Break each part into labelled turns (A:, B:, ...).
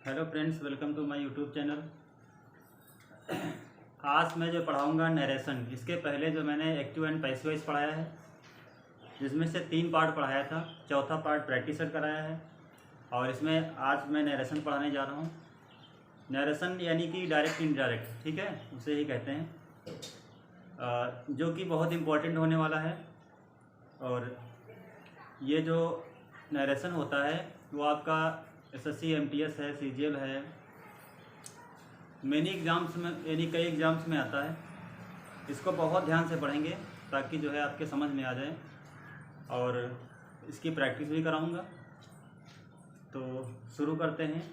A: Hello friends, welcome to my YouTube channel. आज मैं जो पढ़ाऊंगा नरेशन। इसके पहले जो मैंने एक्टिव एंड पैसिव वॉइस पढ़ाया है, जिसमें से 3 पार्ट पढ़ाया था, चौथा पार्ट प्रैक्टिस सेट कराया है और इसमें आज मैं नरेशन पढ़ाने जा रहा हूँ। नरेशन यानी कि डायरेक्ट इनडायरेक्ट, ठीक है, उसे ही कहते हैं, जो कि बहुत इम्पोर्टेंट होने वाला है। और ये जो नरेशन होता है वो आपका SSC MTS है, CGL है, मैनी एग्ज़ाम्स में यानी कई एग्ज़ाम्स में आता है। इसको बहुत ध्यान से पढ़ेंगे ताकि जो है आपके समझ में आ जाए, और इसकी प्रैक्टिस भी कराऊंगा। तो शुरू करते हैं।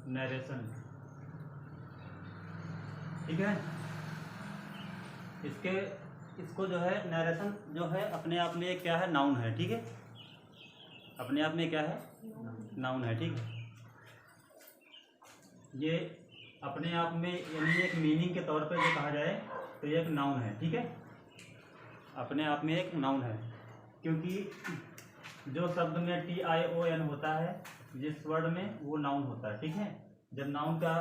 A: नरेशन, ठीक है। इसको जो है नरेशन जो है अपने आप में क्या है, नाउन है, ठीक है। अपने आप में क्या है, नाउन है, ठीक है। ये अपने आप में यानी एक मीनिंग के तौर पे जो कहा जाए तो ये एक नाउन है, ठीक है। अपने आप में एक नाउन है, क्योंकि जो शब्द में TION होता है जिस वर्ड में, वो नाउन होता है, ठीक है। जब नाउन का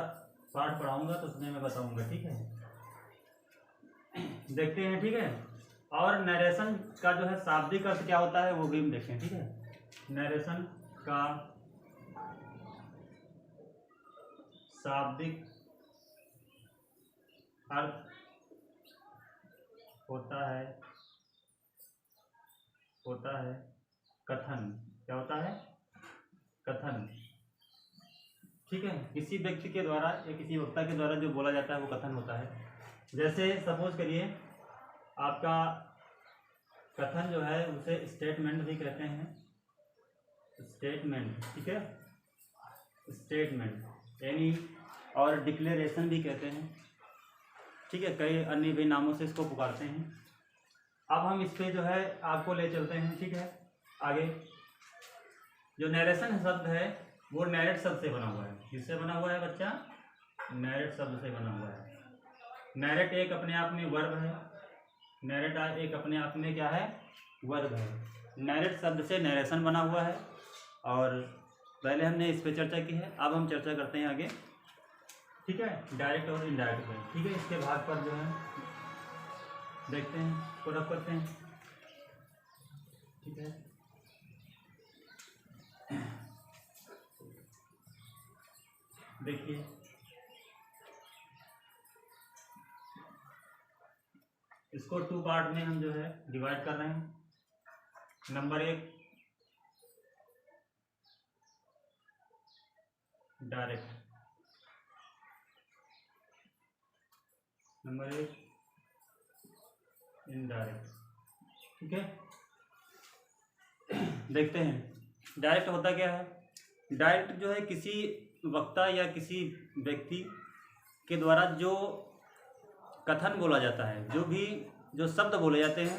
A: पार्ट पढ़ाऊंगा तो उसमें मैं बताऊंगा, ठीक है। देखते हैं, ठीक है। और नरेशन का जो है शाब्दिक अर्थ क्या होता है वो भी हम देखें, ठीक है। नरेशन का शाब्दिक अर्थ होता है कथन। क्या होता है? कथन, ठीक है। किसी व्यक्ति के द्वारा या किसी वक्ता के द्वारा जो बोला जाता है वो कथन होता है। जैसे सपोज करिए, आपका कथन जो है उसे स्टेटमेंट भी कहते हैं। स्टेटमेंट, ठीक है, स्टेटमेंट यानी, और डिक्लेरेशन भी कहते हैं, ठीक है। कई अन्य भी नामों से इसको पुकारते हैं। अब हम इस पे जो है आपको ले चलते हैं, ठीक है। आगे जो नरेशन शब्द है वो नैरेट शब्द से बना हुआ है। किससे बना हुआ है बच्चा? नैरेट शब्द से बना हुआ है। नैरेट एक अपने आप में वर्ब है। नैरेट एक अपने आप में क्या है? वर्ब है। नैरेट शब्द से नरेशन बना हुआ है, और पहले हमने इस पे चर्चा की है। अब हम चर्चा करते हैं आगे, ठीक है, डायरेक्ट और इनडायरेक्ट पे, ठीक है। इसके भाग पर जो है देखते हैं, इसको रब करते हैं, ठीक है। देखिए, इसको 2 पार्ट में हम जो है डिवाइड कर रहे हैं। नंबर 1 डायरेक्ट, नंबर 1 इनडायरेक्ट, ठीक है। देखते हैं डायरेक्ट होता क्या है। डायरेक्ट जो है किसी वक्ता या किसी व्यक्ति के द्वारा जो कथन बोला जाता है, जो शब्द बोले जाते हैं,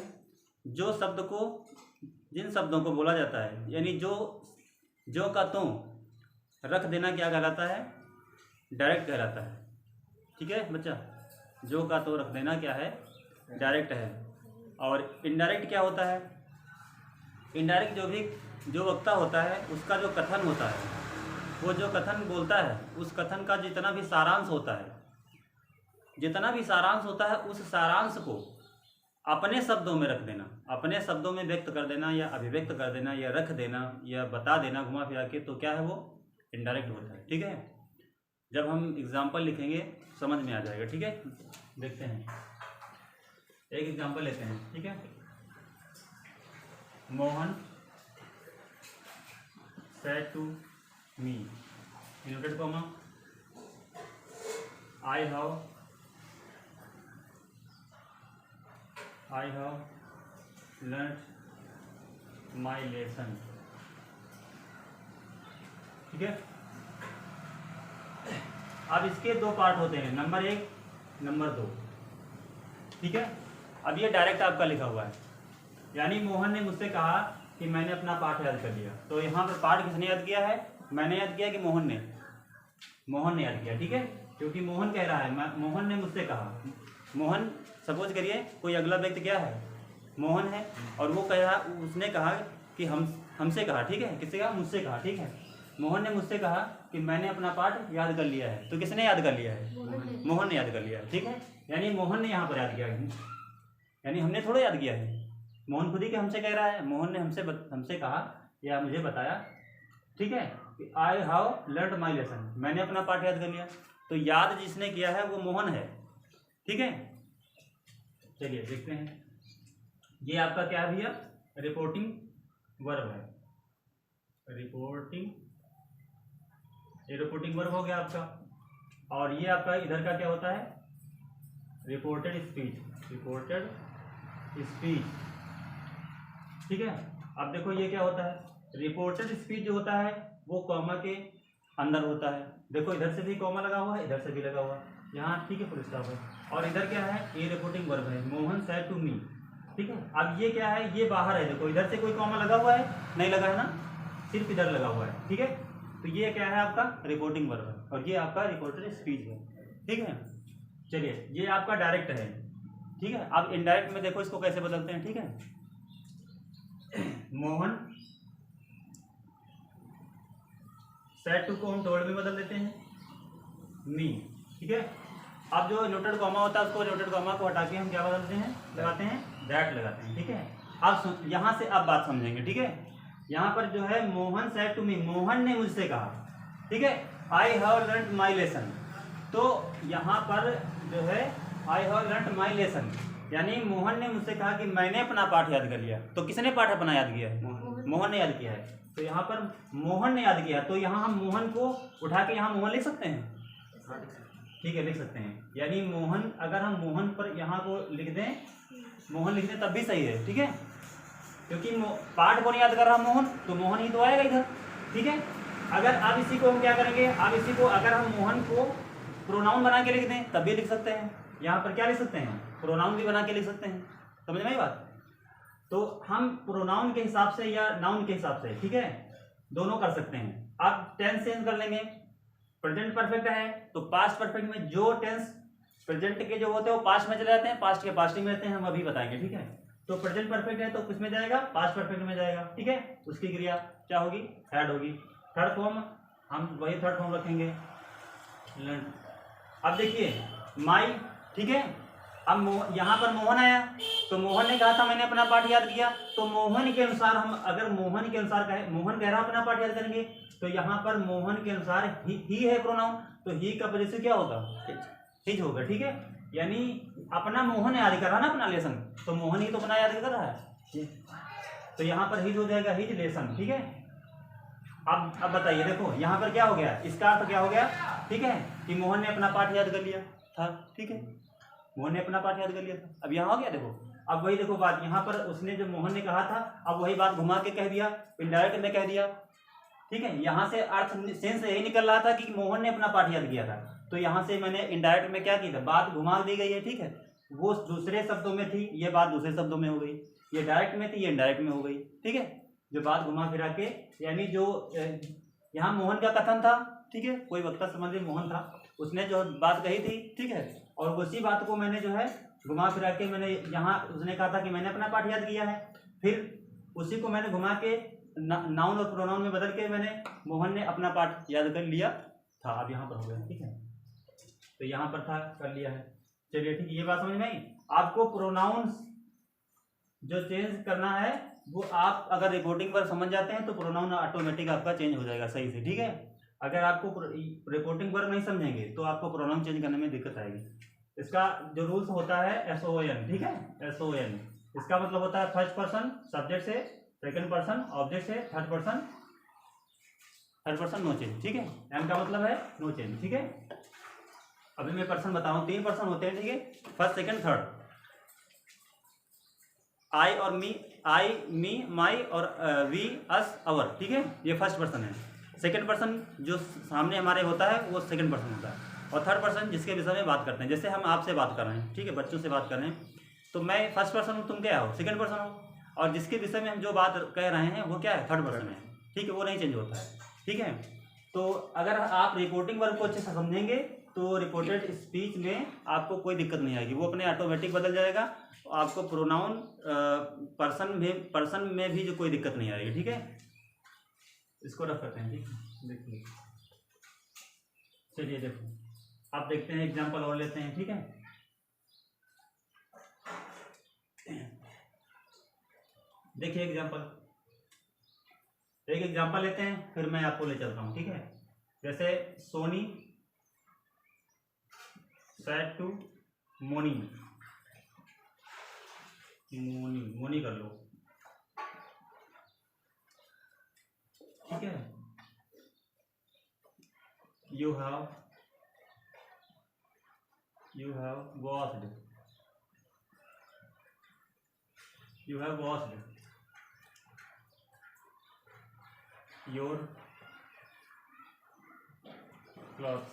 A: जिन शब्दों को बोला जाता है, यानी जो का तो रख देना क्या कहलाता है? डायरेक्ट कहलाता है, ठीक है बच्चा। जो का तो रख देना क्या है? डायरेक्ट है। और इनडायरेक्ट क्या होता है? इनडायरेक्ट जो वक्ता होता है उसका जो कथन होता है, वो जो कथन बोलता है उस कथन का जितना भी सारांश होता है, उस सारांश को अपने शब्दों में रख देना, अपने शब्दों में व्यक्त कर देना या अभिव्यक्त कर देना या रख देना या बता देना घुमा फिरा के, तो क्या है वो? इनडायरेक्ट होता है, ठीक है। जब हम एग्जाम्पल लिखेंगे समझ में आ जाएगा, ठीक है। देखते हैं, एक एग्जाम्पल लेते हैं, ठीक है। Mohan said to me, inverted comma, I have learnt my lesson, ठीक है। अब इसके 2 पार्ट होते हैं, नंबर 1, नंबर 2, ठीक है। अब ये डायरेक्ट आपका लिखा हुआ है, यानी मोहन ने मुझसे कहा कि मैंने अपना पाठ याद कर लिया। तो यहाँ पर पाठ किसने याद किया है? मैंने याद किया कि मोहन ने याद किया, ठीक है। क्योंकि मोहन कह रहा है, मोहन ने मुझसे कहा। मोहन, सपोज करिए कोई अगला व्यक्ति क्या है? मोहन है, और वो कह रहा, उसने कहा कि हमसे कहा, ठीक है, किससे कहा, मुझसे कहा, ठीक है। मोहन ने मुझसे कहा कि मैंने अपना पाठ याद कर लिया है। तो किसने याद कर लिया है? मोहन ने याद कर लिया है, ठीक है। यानी मोहन ने यहाँ पर याद किया है, यानी हमने थोड़ा याद किया है। मोहन खुद ही के हमसे कह रहा है, मोहन ने हमसे कहा या मुझे बताया, ठीक है, कि आई हैव लर्न माई लेसन, मैंने अपना पाठ याद कर लिया। तो याद जिसने किया है वो मोहन है, ठीक है। चलिए देखते हैं, ये आपका क्या है भैया, रिपोर्टिंग वर्ब है, ये रिपोर्टिंग वर्ब हो गया आपका। और ये आपका इधर का क्या होता है, रिपोर्टेड स्पीच, ठीक है। अब देखो ये क्या होता है, रिपोर्टेड स्पीच जो होता है वो कॉमा के अंदर होता है। देखो इधर से भी कॉमा लगा हुआ है, इधर से भी लगा हुआ है, यहाँ ठीक है, फुल स्टॉप है। और इधर क्या है, ये रिपोर्टिंग वर्ब है, मोहन सेड टू मी, ठीक है। अब ये क्या है, ये बाहर है, देखो इधर से कोई कॉमा लगा हुआ है, नहीं लगा है ना, सिर्फ इधर लगा हुआ है, ठीक है। तो ये क्या है आपका रिपोर्टिंग वर्ब है, और ये आपका रिपोर्टेड स्पीच है, ठीक है। चलिए ये आपका डायरेक्ट है, ठीक है। अब इनडायरेक्ट में देखो इसको कैसे बदलते हैं, ठीक है। मोहन सेड टू को हम टोल्ड में बदल देते हैं, मी, ठीक है। अब जो नोटेड कॉमा होता है उसको, नोटेड कॉमा को हटा के हम क्या बदलते हैं, लगाते हैं दैट लगाते हैं, ठीक है। अब यहाँ से आप बात समझेंगे, ठीक है। यहाँ पर जो है Mohan said to me, Mohan ने मुझसे कहा, ठीक है, I have learn my lesson. तो यहाँ पर जो है I have learn my lesson, यानी मोहन ने मुझसे कहा कि मैंने अपना पाठ याद कर लिया। तो किसने पाठ अपना याद किया है? मोहन ने याद किया है। तो यहाँ पर मोहन ने याद किया, तो यहाँ हम मोहन को उठा के यहाँ मोहन लिख सकते हैं, ठीक है, लिख सकते हैं। यानी मोहन, अगर हम मोहन पर यहाँ को लिख दें, मोहन लिख दें तब भी सही है, ठीक है, क्योंकि पाठ को नहीं याद कर रहा मोहन, तो मोहन ही तो आएगा इधर, ठीक है। अगर आप इसी को हम क्या करेंगे, आप इसी को अगर हम मोहन को प्रोनाउन बना के लिख दें तब भी लिख सकते हैं। यहाँ पर क्या लिख सकते हैं, प्रोनाउन भी बना के लिख सकते हैं, समझ में आई बात। तो हम प्रोनाउन के हिसाब से या नाउन के हिसाब से, ठीक है, दोनों कर सकते हैं। आप टेंस चेंज कर लेंगे, प्रेजेंट परफेक्ट है तो पास्ट परफेक्ट में जो टेंस प्रेजेंट के जो होते हैं वो पास्ट में चले जाते हैं, पास्ट के पास्ट ही में रहते हैं, हम अभी बताएंगे, ठीक है। तो प्रेजेंट परफेक्ट है तो किस में जाएगा, पास्ट परफेक्ट में जाएगा, ठीक है। उसकी क्रिया क्या होगी, हैड होगी। थर्ड फॉर्म हम वही थर्ड फॉर्म रखेंगे, लर्न। अब देखिए माई, ठीक है। अब यहाँ पर मोहन आया, तो मोहन ने कहा था मैंने अपना पाठ याद किया, तो मोहन के अनुसार हम अगर मोहन के अनुसार कहें, मोहन कह रहा अपना पाठ याद करेंगे, तो यहाँ पर मोहन के अनुसार ही है प्रोनाउन, तो ही का वजह से क्या होगा, हिज होगा, ठीक है। यानी अपना मोहन याद कर रहा ना अपना लेसन, तो मोहन ही तो अपना याद कर रहा है, तो यहाँ पर हिज हो जाएगा, हिज लेसन, ठीक है। अब बताइए, देखो यहाँ पर क्या हो गया, इसका अर्थ क्या हो गया, ठीक है, कि मोहन ने अपना पाठ याद कर लिया था, ठीक है, मोहन ने अपना पाठ याद कर लिया था। अब यहाँ हो गया, देखो अब वही देखो बात, यहाँ पर उसने जो मोहन ने कहा था, अब वही बात घुमा के कह दिया, इनडायरेक्ट में कह दिया, ठीक है। यहाँ से अर्थ सेंस यही निकल रहा था कि मोहन ने अपना पाठ याद किया था, तो यहाँ से मैंने इनडायरेक्ट में क्या किया था, बात घुमा दी गई है, ठीक है। वो दूसरे शब्दों में थी, ये बात दूसरे शब्दों में हो गई, ये डायरेक्ट में थी, ये इनडायरेक्ट में हो गई, ठीक है। जो बात घुमा फिरा के, यानी जो यहाँ मोहन का कथन था, ठीक है, कोई वक्ता संबंधी मोहन था, उसने जो बात कही थी, ठीक है, और उसी बात को मैंने जो है घुमा फिरा के मैंने यहाँ, उसने कहा था कि मैंने अपना पाठ याद किया है, फिर उसी को मैंने घुमा के नाउन और प्रोनाउन में बदल के मैंने मोहन ने अपना पाठ याद कर लिया था। अब यहाँ पर हो गया, ठीक है, तो यहाँ पर था, कर लिया है। चलिए ठीक है, ये बात समझ में आई। आपको प्रोनाउंस जो चेंज करना है वो आप अगर रिपोर्टिंग पर समझ जाते हैं तो प्रोनाउन ऑटोमेटिक आपका चेंज हो जाएगा सही से, ठीक है। अगर आपको रिपोर्टिंग पर नहीं समझेंगे तो आपको प्रोनाउन चेंज करने में दिक्कत आएगी। इसका जो रूल्स होता है SON, ठीक है, SON, इसका मतलब होता है फर्स्ट पर्सन सब्जेक्ट से, सेकंड पर्सन ऑब्जेक्ट से, थर्ड पर्सन नो चेंज, ठीक है। एम का मतलब है नो चेंज, ठीक है। अभी मैं पर्सन बताऊं, 3 पर्सन होते हैं, ठीक है, फर्स्ट सेकंड थर्ड। आई और मी, आई मी माई और वी अस अवर, ठीक है, ये फर्स्ट पर्सन है। सेकंड पर्सन जो सामने हमारे होता है वो सेकंड पर्सन होता है, और थर्ड पर्सन जिसके विषय में बात करते हैं, जैसे हम आपसे बात कर रहे हैं, ठीक है, बच्चों से बात कर रहे हैं, तो मैं फर्स्ट पर्सन हूँ, तुम क्या हो, सेकंड पर्सन हो, और जिसके विषय में हम जो बात कह रहे हैं वो क्या है, थर्ड पर्सन है, ठीक है, वो नहीं चेंज होता है, ठीक है। तो अगर आप रिपोर्टिंग वर्ब को अच्छे से समझेंगे तो रिपोर्टेड स्पीच में आपको कोई दिक्कत नहीं आएगी, वो अपने ऑटोमेटिक बदल जाएगा। आपको प्रोनाउन पर्सन में भी जो कोई दिक्कत नहीं आएगी, ठीक है। इसको रख करते हैं, ठीक है। देखिए, चलिए देखो, आप देखते हैं एग्जाम्पल और लेते हैं, ठीक है। देखिए एक एग्जाम्पल लेते हैं, फिर मैं आपको ले चलता हूँ, ठीक है। जैसे सोनी सेड टू मोनी, मोनी कर लो, ठीक है। You have watched your clothes,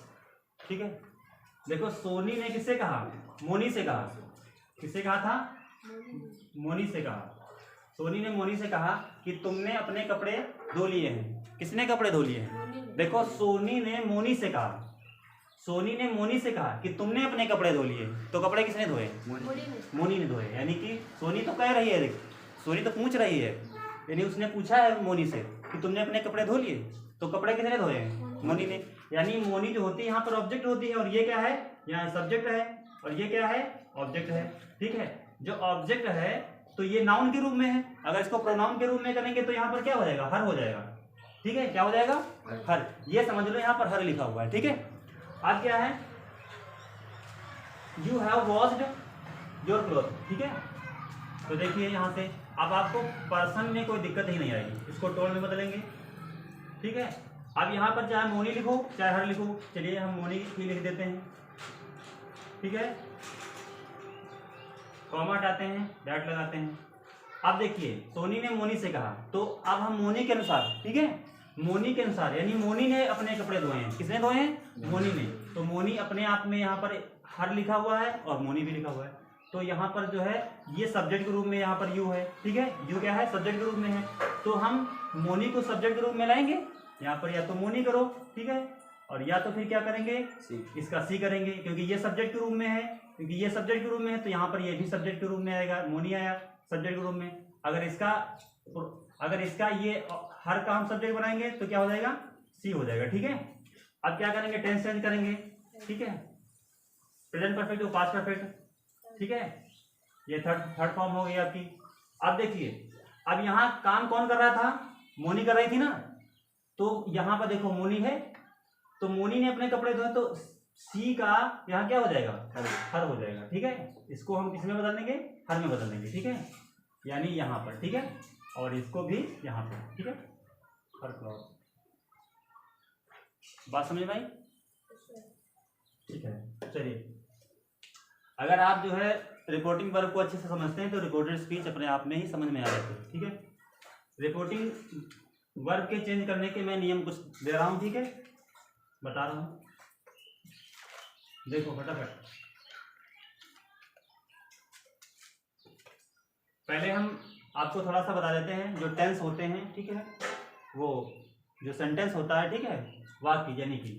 A: ठीक है। देखो, सोनी ने किससे कहा? मोनी से कहा। किससे कहा था? मोनी से कहा। सोनी ने मोनी से कहा कि तुमने अपने कपड़े धो लिए हैं। किसने कपड़े धो लिए हैं? देखो, सोनी ने मोनी से कहा कि तुमने अपने कपड़े धो लिए, तो कपड़े किसने धोए? मोनी ने धोए। यानी कि सोनी तो कह रही है, देख, सोनी तो पूछ रही है, यानी उसने पूछा है मोनी से कि तुमने अपने कपड़े धो लिए, तो कपड़े किसने धोए? मोनी ने। यानी मोनी जो होती है यहाँ पर ऑब्जेक्ट होती है, और ये क्या है? यहाँ सब्जेक्ट है, और ये क्या है? ऑब्जेक्ट है, ठीक है। जो ऑब्जेक्ट है तो ये नाउन के रूप में है। अगर इसको प्रोनाउन के रूप में करेंगे तो यहाँ पर क्या हो जाएगा? हर हो जाएगा, ठीक है। क्या हो जाएगा? हर। ये समझ लो, यहाँ पर हर लिखा हुआ है, ठीक है। आज क्या है? You have washed your cloth, ठीक है। तो देखिए यहाँ से अब आपको पर्सन में कोई दिक्कत ही नहीं आएगी। इसको टोल में बदलेंगे, ठीक है। अब यहाँ पर चाहे मोनी लिखो चाहे हर लिखो, चलिए हम मोनी ही लिख देते हैं, ठीक है। कॉमा हटाते हैं, डैट लगाते हैं। अब देखिए, सोनी ने मोनी से कहा, तो अब हम मोनी के अनुसार, ठीक है, मोनी के अनुसार, यानी मोनी ने अपने कपड़े धोए हैं। किसने धोए हैं? मोनी ने। तो मोनी अपने आप में यहाँ पर हर लिखा हुआ है और मोनी भी लिखा हुआ है। तो यहाँ पर जो है ये सब्जेक्ट के रूप में यहाँ पर यू है, ठीक है। यू क्या है? सब्जेक्ट के रूप में है। तो हम मोनी को सब्जेक्ट के रूप में लाएंगे, यहाँ पर या तो मोनी करो, ठीक है, और या तो फिर क्या करेंगे? इसका सी करेंगे, क्योंकि ये सब्जेक्ट के रूप में है। क्योंकि ये सब्जेक्ट के रूप में है तो यहाँ पर ये भी सब्जेक्ट के रूप में आएगा, मोनी आया सब्जेक्ट के रूप में। अगर इसका ये हर का हम सब्जेक्ट बनाएंगे तो क्या हो जाएगा? सी हो जाएगा, ठीक है। अब क्या करेंगे? टेंस चेंज करेंगे, ठीक है। Present perfect to past perfect, ठीक है। ये थर्ड फॉर्म हो गई आपकी। अब देखिए, अब यहाँ काम कौन कर रहा था? मोनी कर रही थी ना। तो यहाँ पर देखो मोनी है, तो मोनी ने अपने कपड़े धोए, तो सी का यहाँ क्या हो जाएगा? हर हो जाएगा, ठीक है। इसको हम किस में बदल देंगे? हर में बदल देंगे, ठीक है, यानी यहाँ पर, ठीक है। और इसको भी यहाँ पर, ठीक है, हर क्लॉज। बात समझ भाई? ठीक है। चलिए, अगर आप जो है रिपोर्टिंग वर्ब को अच्छे से समझते हैं तो रिपोर्टेड स्पीच अपने आप में ही समझ में आ जाती है, ठीक है। रिपोर्टिंग वर्ब के चेंज करने के मैं नियम कुछ दे रहा हूँ, ठीक है, बता रहा हूँ। देखो फटाफट, पहले हम आपको थोड़ा सा बता देते हैं जो टेंस होते हैं, ठीक है, वो जो सेंटेंस होता है, ठीक है, वाक्य यानी कि।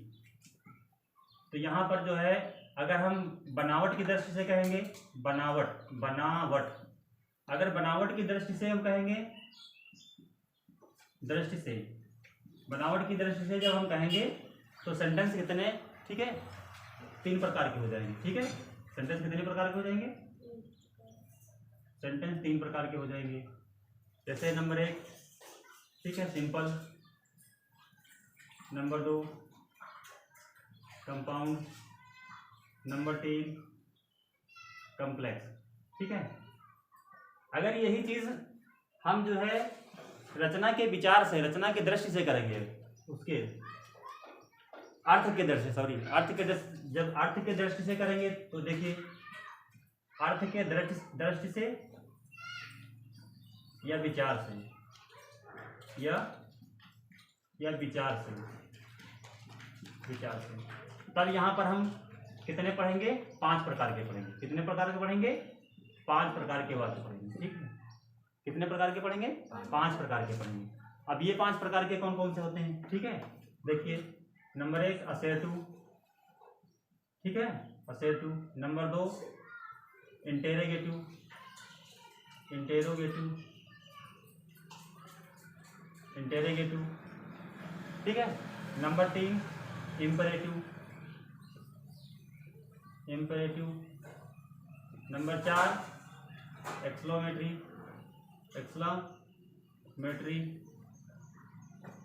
A: तो यहाँ पर जो है अगर हम बनावट की दृष्टि से कहेंगे, बनावट, अगर बनावट की दृष्टि से हम कहेंगे, बनावट की दृष्टि से जब हम कहेंगे तो सेंटेंस कितने, ठीक है, 3 प्रकार के हो जाएंगे, ठीक है। सेंटेंस कितने प्रकार के हो जाएंगे? सेंटेंस 3 प्रकार के हो जाएंगे। जैसे नंबर 1, ठीक है, simple. Number 2 compound. Number 3 complex, ठीक है। अगर यही चीज हम जो है रचना के विचार से, रचना की दृष्टि से करेंगे, उसके अर्थ के दृष्टि, जब अर्थ के दृष्टि से करेंगे तो देखिए, अर्थ के दृष्टि से या विचार से, या विचार से, तब यहाँ पर हम कितने पढ़ेंगे? 5 प्रकार के पढ़ेंगे। कितने प्रकार के पढ़ेंगे? 5 प्रकार के वाक्य पढ़ेंगे, ठीक है। कितने प्रकार के पढ़ेंगे? 5 प्रकार के पढ़ेंगे। अब ये 5 प्रकार के कौन कौन से होते हैं, ठीक है। देखिए, नंबर 1 assertive, ठीक है, assertive. Number 2 interrogative, interrogative, interrogative, ठीक है। Number 3 imperative, imperative. Number 4 exclamatory, exclamatory.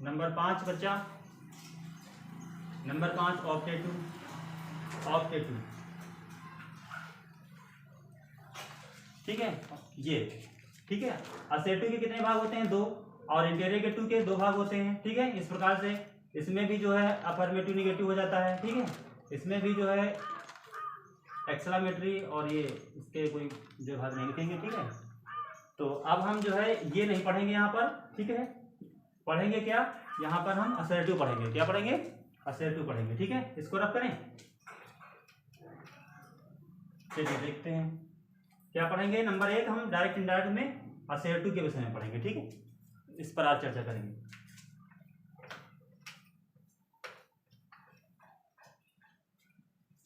A: Number 5 बच्चा, नंबर 5 ऑप्टेटिव, ऑप्टेटिव, ठीक है ये, ठीक है। असर्टिव के कितने भाग होते हैं? 2, और इंटेरोगेटिव के 2 भाग होते हैं, ठीक है। इस प्रकार से इसमें भी जो है अफर्मेटिव निगेटिव हो जाता है, ठीक है। इसमें भी जो है एक्सक्लेमेटरी और ये इसके कोई जो भाग नहीं लिखेंगे, ठीक है। तो अब हम जो है ये नहीं पढ़ेंगे यहाँ पर, ठीक है। पढ़ेंगे क्या यहाँ पर? हम असर्टिव पढ़ेंगे। क्या पढ़ेंगे? असर्टिव पढ़ेंगे, ठीक है। इसको रब करें, चलिए देखते हैं क्या पढ़ेंगे। नंबर 1 हम डायरेक्ट इनडायरेक्ट में असर्टिव के विषय में पढ़ेंगे, ठीक है। इस पर आज चर्चा करेंगे।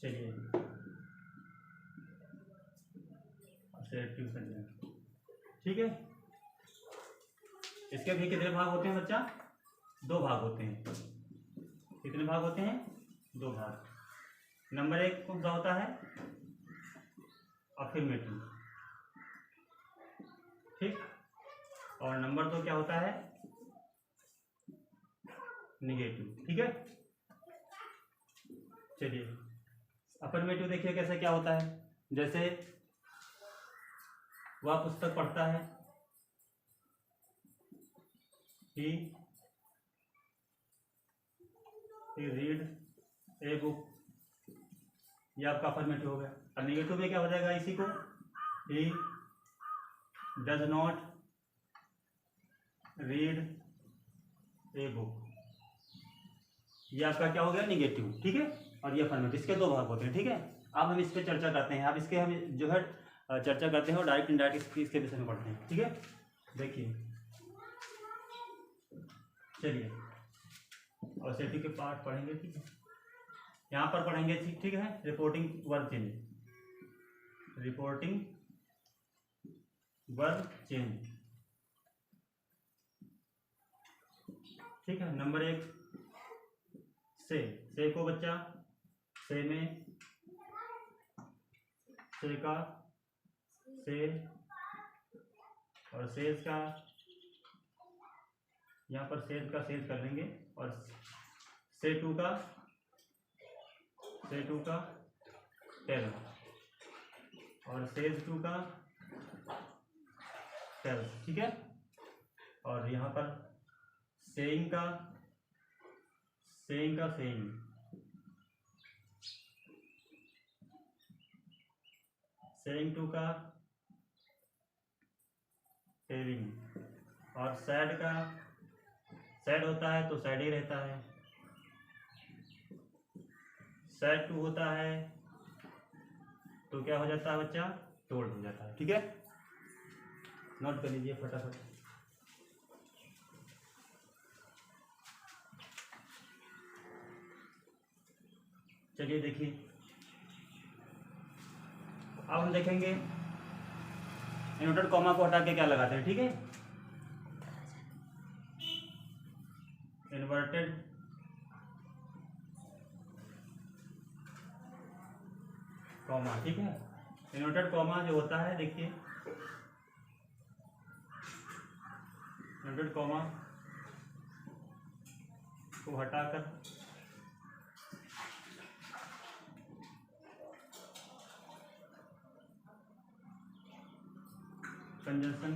A: चलिए असर्टिव करते, ठीक है। इसके भी कितने भाग होते हैं बच्चा? 2 भाग होते हैं। कितने भाग होते हैं? 2 भाग। नंबर 1 कौन सा होता है? अफर्मेटिव, ठीक। और नंबर 2 क्या होता है? निगेटिव, ठीक है। चलिए अफर्मेटिव देखिए कैसे क्या होता है। जैसे वह पुस्तक पढ़ता है, ही रीड ए बुक, ये आपका अफर्मेटिव हो गया। और निगेटिव में क्या हो जाएगा इसी को? He does not read a book, ये आपका क्या हो गया? निगेटिव, ठीक है। और ये अफर्मेटिव, इसके 2 भाग होते हैं, ठीक है। अब हम इस पर चर्चा करते हैं। अब इसके हम जो है चर्चा करते हैं और डायरेक्ट इनडायरेक्ट इसके विषय में पढ़ते हैं, ठीक है। देखिए चलिए और सेटिंग के पार्ट पढ़ेंगे, ठीक है। यहाँ पर पढ़ेंगे, ठीक है। Reporting verb change, reporting verb change, ठीक है। नंबर 1 से को बच्चा से में, से का, से और सेज का, यहाँ पर सेज का सेज कर लेंगे। और से टू का टेल, और सेज टू का टेल, ठीक है। और यहाँ पर सेइंग का सेइंग, सेइंग टू का टेलिंग, और सैड का, सैड होता है तो सैड ही रहता है, सैड टू होता है तो क्या हो जाता है बच्चा? टोल्ड हो जाता है, ठीक है। नोट कर लीजिए फटाफट। चलिए देखिए अब हम देखेंगे इन्वर्टेड कॉमा को हटा के क्या लगाते हैं, ठीक है। इन्वर्टेड कॉमा, ठीक है। इन्वर्टेड कॉमा जो होता है, देखिए इन्वर्टेड कॉमा को हटाकर कंजंक्शन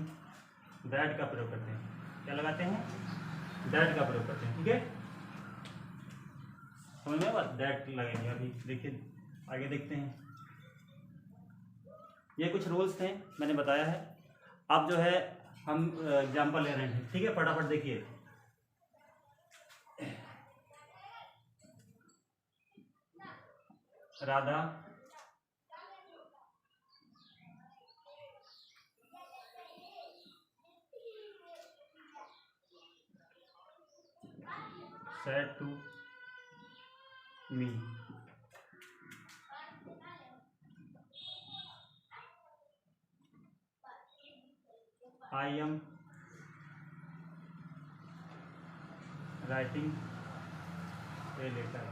A: दैट का प्रयोग करते हैं। क्या लगाते हैं? दैट का प्रयोग करते हैं, ठीक है। समझ में बात? दैट लगेंगे। अभी देखिए आगे देखते हैं। ये कुछ रूल्स थे, मैंने बताया है। अब जो है हम एग्जाम्पल ले रहे हैं, ठीक है। फटाफट देखिए। Radha said to me, I am writing a letter,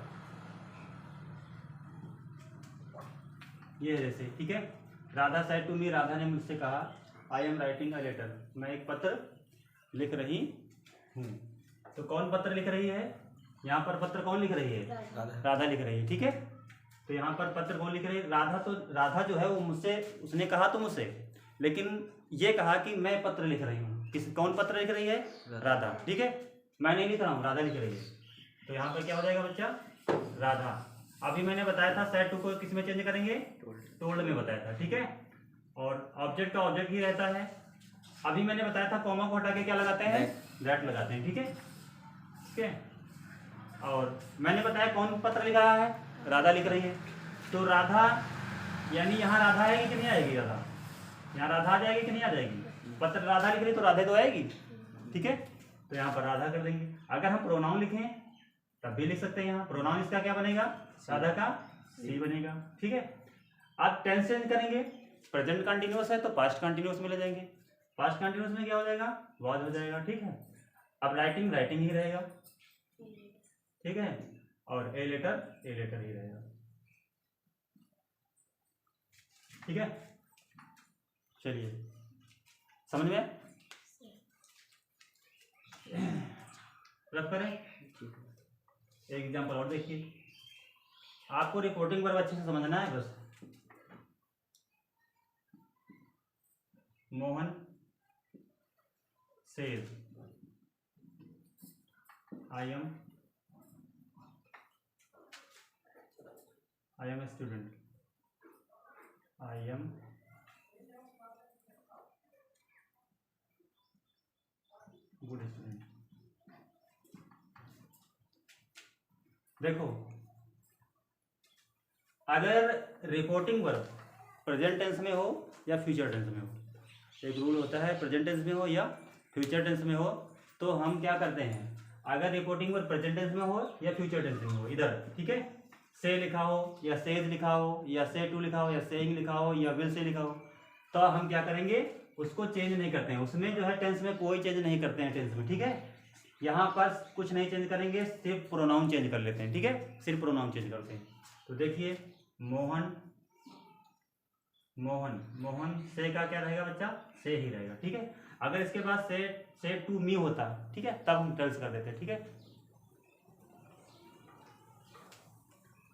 A: ये है जैसे, ठीक है। Radha said to me, Radha ने मुझसे कहा, I am writing a letter, मैं एक पत्र लिख रही हूँ। तो कौन पत्र लिख रही है? यहाँ पर पत्र कौन लिख रही है? राधा लिख रही है, ठीक है। तो यहाँ पर पत्र कौन लिख रही है? राधा। तो राधा जो है वो मुझसे, उसने कहा तो मुझसे, लेकिन ये कहा कि मैं पत्र लिख रही हूँ। कौन पत्र लिख रही है? राधा, ठीक है। मैं नहीं लिख रहा हूँ, राधा लिख रही है। तो यहाँ पर क्या हो जाएगा बच्चा? राधा। अभी मैंने बताया था सेड टू को किस में चेंज करेंगे? टोल्ड में बताया था, ठीक है। और ऑब्जेक्ट का ऑब्जेक्ट ही रहता है। अभी मैंने बताया था कॉमा को हटा के क्या लगाते हैं? दैट लगाते हैं, ठीक है, ठीक है। और मैंने बताया कौन पत्र लिख रहा है? राधा लिख रही है। तो राधा, यानी यहाँ राधा आएगी कि नहीं आएगी? राधा, यहाँ राधा आ जाएगी कि नहीं आ जाएगी? पत्र राधा लिख रही तो राधे तो आएगी, ठीक है। तो यहाँ पर राधा कर देंगे। अगर हम प्रोनाउन लिखें तब भी लिख सकते हैं। यहाँ प्रोनाउन इसका क्या बनेगा? राधा का सी बनेगा, ठीक है। आप टेंस चेंज करेंगे, प्रेजेंट कंटिन्यूअस है तो पास्ट कंटिन्यूअस में ले जाएंगे। पास्ट कंटिन्यूअस में क्या हो जाएगा? वाज हो जाएगा, ठीक है। अब राइटिंग राइटिंग ही रहेगा, ठीक है। और ए लेटर ही रहेगा, ठीक है। चलिए, समझ में रख करें। एक एग्जांपल और देखिए, आपको रिपोर्टिंग वर्ब अच्छे से समझना है बस। Mohan says I am a student, I am good student. देखो, अगर रिपोर्टिंग वर्ब प्रेजेंट टेंस में हो या फ्यूचर टेंस में हो, एक रूल होता है प्रेजेंट टेंस में हो या फ्यूचर टेंस में हो, तो हम क्या करते हैं? अगर रिपोर्टिंग वर्ब प्रेजेंट टेंस में हो या फ्यूचर टेंस में हो, इधर, ठीक है, से लिखा हो या सेज लिखा हो या से टू लिखा हो या सेइंग लिखा हो या विल से लिखा हो, तो हम क्या करेंगे? उसको चेंज नहीं करते हैं। उसमें जो है टेंस में कोई चेंज नहीं करते हैं टेंस में, ठीक है। यहाँ पर कुछ नहीं चेंज करेंगे, सिर्फ प्रोनाउन चेंज कर लेते हैं, ठीक है, सिर्फ प्रोनाउन चेंज करते हैं। तो देखिए, मोहन, मोहन, मोहन से का क्या रहेगा बच्चा? से ही रहेगा, ठीक है। अगर इसके बाद से टू मी होता, ठीक है, तब हम टेल्स कर देते हैं, ठीक है।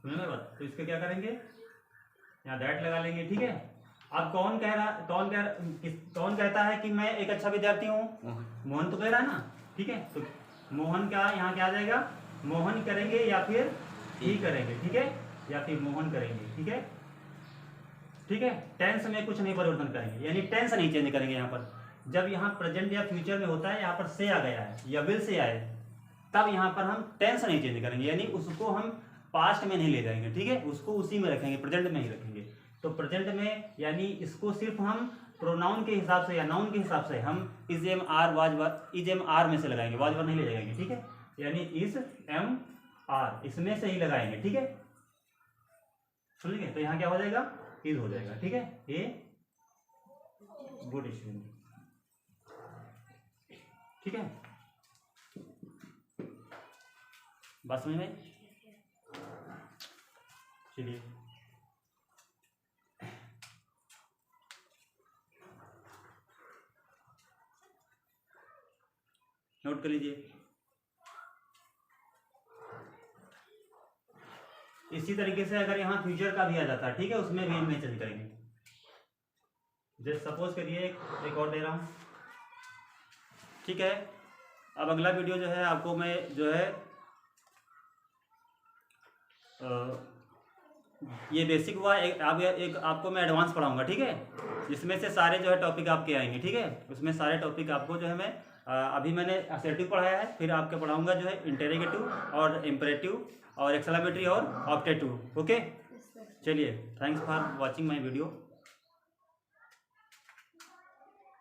A: बात, तो इसके क्या करेंगे? यहाँ दैट लगा लेंगे, ठीक है। अब कौन कहता है कि मैं एक अच्छा विद्यार्थी हूँ? मोहन तो कह रहा है ना, ठीक है। तो मोहन का यहाँ क्या आ जाएगा? मोहन करेंगे या फिर ही करेंगे, ठीक है, या फिर मोहन करेंगे, ठीक है, ठीक है। टेंस में कुछ नहीं परिवर्तन करेंगे, यानी टेंस नहीं चेंज करेंगे। यहाँ पर जब यहाँ प्रेजेंट या फ्यूचर में होता है, यहाँ पर से आ गया है या विल से आए, तब यहाँ पर हम टेंस नहीं चेंज करेंगे, यानी उसको हम पास्ट में नहीं ले जाएंगे, ठीक है, उसको उसी में रखेंगे, प्रेजेंट में ही रखेंगे। तो प्रेजेंट में यानी इसको सिर्फ हम प्रोनाउन के हिसाब से या नाउन के हिसाब से हम इज एम आर में से लगाएंगे, वाज वर नहीं ले जाएंगे, ठीक है। यानी इज एम आर इसमें से ही लगाएंगे, ठीक है, सुनिए। तो यहाँ क्या हो जाएगा? इज हो जाएगा, ठीक है। ए गुड स्टूडेंट, ठीक है। बात समझ में? चलिए, नोट कर लीजिए। इसी तरीके से अगर यहाँ फ्यूचर का भी आ जाता है, ठीक है, उसमें भी हम नहीं चेंज करेंगे। जैसे सपोज करिए एक और दे रहा हूँ, ठीक है। अब अगला वीडियो जो है आपको मैं जो है ये बेसिक हुआ, एक आपको मैं एडवांस पढ़ाऊंगा, ठीक है, जिसमें से सारे जो है टॉपिक आपके आएंगे, ठीक है। उसमें सारे टॉपिक आपको जो है मैं अभी मैंने असर्टिव पढ़ाया है, फिर आपके पढ़ाऊंगा जो है इंटेरोगेटिव और इम्परेटिव और एक्सक्लेमेटरी और ऑब्जेक्टिव, ओके। चलिए, thanks for watching my video.